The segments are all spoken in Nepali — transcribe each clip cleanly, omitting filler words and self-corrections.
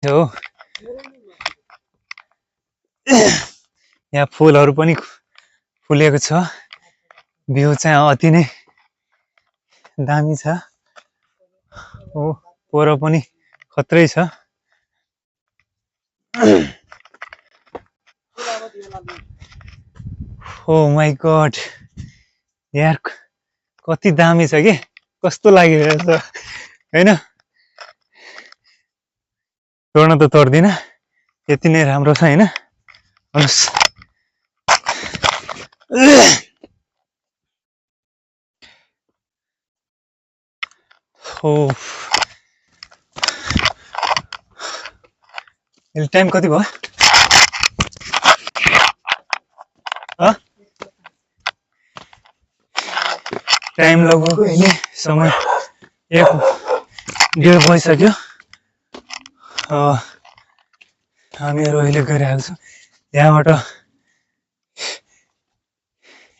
हो यहाँ फुलहरू पनि फुलेको छ भ्यू चाहिँ अति नै दामी छ हो पर पनि खत्रै छ ओ माय गॉड यार कति दामी छ के कस्तो लागिरहेछ हैन तोड्न त तोड्दिन यति नै राम्रो छ हैन हो टाइम कति भयो टाइम लगभग अहिले समय 1:30 भइसक्यो हामीहरू अहिले गइरहेको छौँ यहाँबाट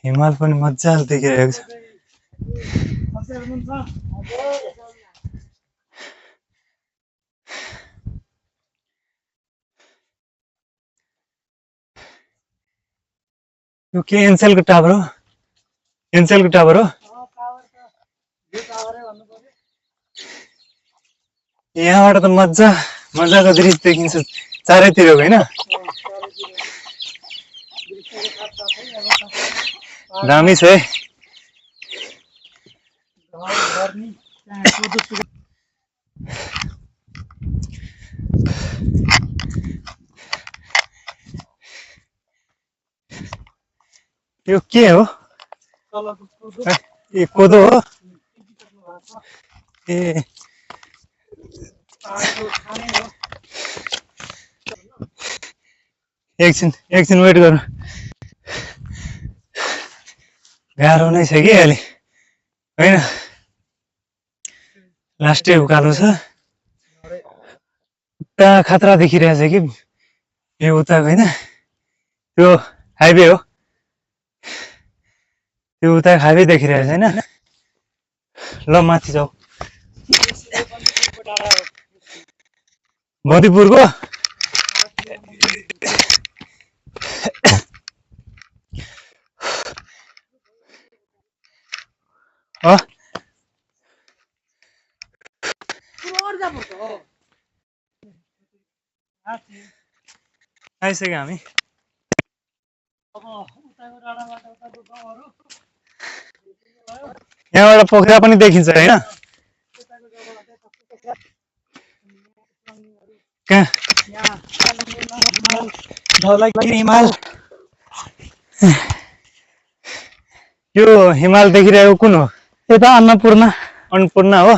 हिमाल पनि मजाले देखिरहेको छ यो के एनसेलको टावर हो एनसेलको टावर हो यहाँबाट त मजाको दृश्य देखिन्छ चारैतिरको हैन दामी छ है यो के हो ए कोदो हो ए एकछिन वेट गर्नु गाह्रो नै छ कि अहिले हैन लास्टै उकालो छ उता खतरा देखिरहेछ कि यो उताको हैन त्यो हाइवे हो त्यो उता हाइवे देखिरहेछ हैन ल माथि जाऊ मधुपुरको आइसक्यो हामी यहाँबाट पोखरा पनि देखिन्छ हैन कहाँ हिमाल यो हिमाल देखिरहेको कुन हो यता अन्नपूर्ण हो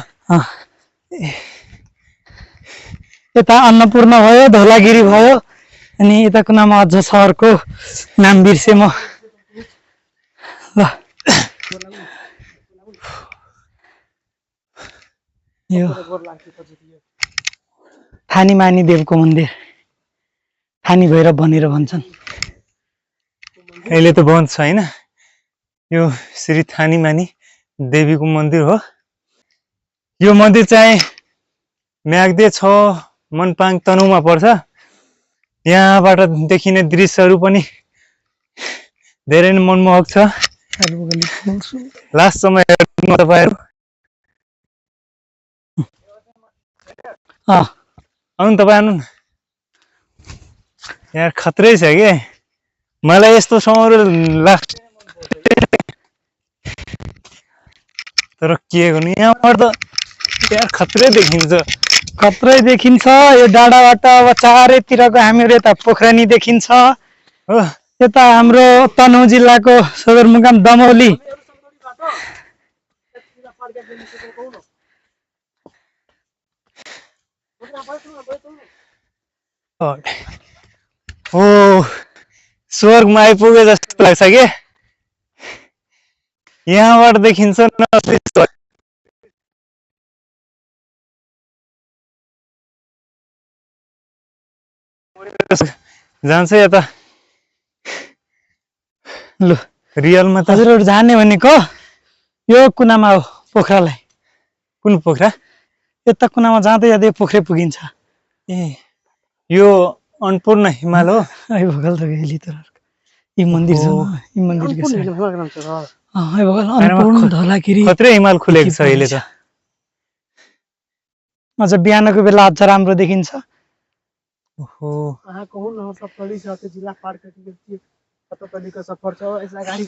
यता अन्नपूर्ण भयो धौलागिरी भयो अनि यताको नाम अझ सहरको नाम बिर्से म ल यो थानी मानी देवको मन्दिर थानी भैरव भनेर भन्छन् अहिले त बन्द छ हैन यो श्री थानी मानी देवीको मन्दिर हो यो मन्दिर चाहिँ म्याग्दे 6 मनपाङ तनहुमा पर्छ यहाँबाट देखिने दृश्यहरू पनि धेरै नै मनमोहक छ लास्ट समय हेर्नु तपाईहरु आउनु तपाईँ आउनु यार खत्रै छ के मलाई यस्तो समहरू लाग्छ तर के गर्नु यहाँबाट त यार खत्रै देखिन्छ यो डाँडाबाट अब चारैतिरको हामीहरू यता पोखरानी देखिन्छ हो यता हाम्रो तनहुँ जिल्लाको सदरमुकाम दमौली ओ स्वर्गमा आइपुगे जस्तो लाग्छ के यहाँबाट देखिन्छ न जान्छ यता ल रियलमा त हजुरहरु जाने भनेको यो कुनामा हो पोखरालाई कुन पोखरा यता कुनामा जाँदै जाँदै पोखरै पुगिन्छ ए यो अन्नपूर्ण हिमाल हो। आई भगल त गेली तर यी मन्दिर छ ओहो। यी मन्दिर के छ आई भगल हैनमा अन्नपूर्ण धौलागिरी खत्रै हिमाल खुलेको छ अहिले त। अझ बिहानको बेला अझ राम्रो देखिन्छ। ओहो कहाँ कहूँ न सब तली से आते जिला पार करके खतपली का सफर छ यसलाई गाडी